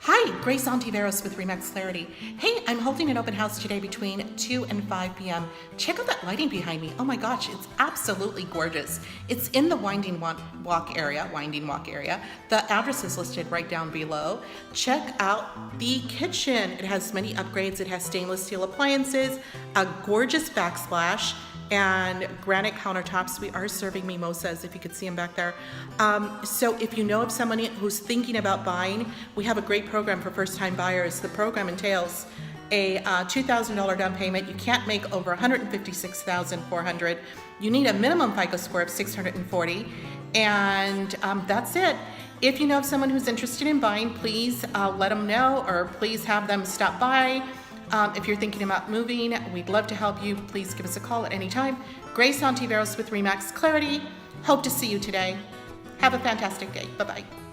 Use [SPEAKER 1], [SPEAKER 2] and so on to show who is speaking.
[SPEAKER 1] Hi, Grace Ontiveros with Remax Clarity. Hey, I'm holding an open house today between 2 and 5 p.m. Check out that lighting behind me. Oh my gosh, it's absolutely gorgeous. It's in the Winding Walk area. The address is listed right down below. Check out the kitchen. It has many upgrades. It has stainless steel appliances, a gorgeous backsplash, and granite countertops. We are serving mimosas, if you could see them back there. So if you know of someone who's thinking about buying, we have a great program for first-time buyers. The program entails a $2,000 down payment. You can't make over $156,400. You need a minimum FICO score of 640, and that's it. If you know of someone who's interested in buying, please let them know, or please have them stop by. If you're thinking about moving, we'd love to help you. Please give us a call at any time. Grace Ontiveros with Remax Clarity. Hope to see you today. Have a fantastic day. Bye-bye.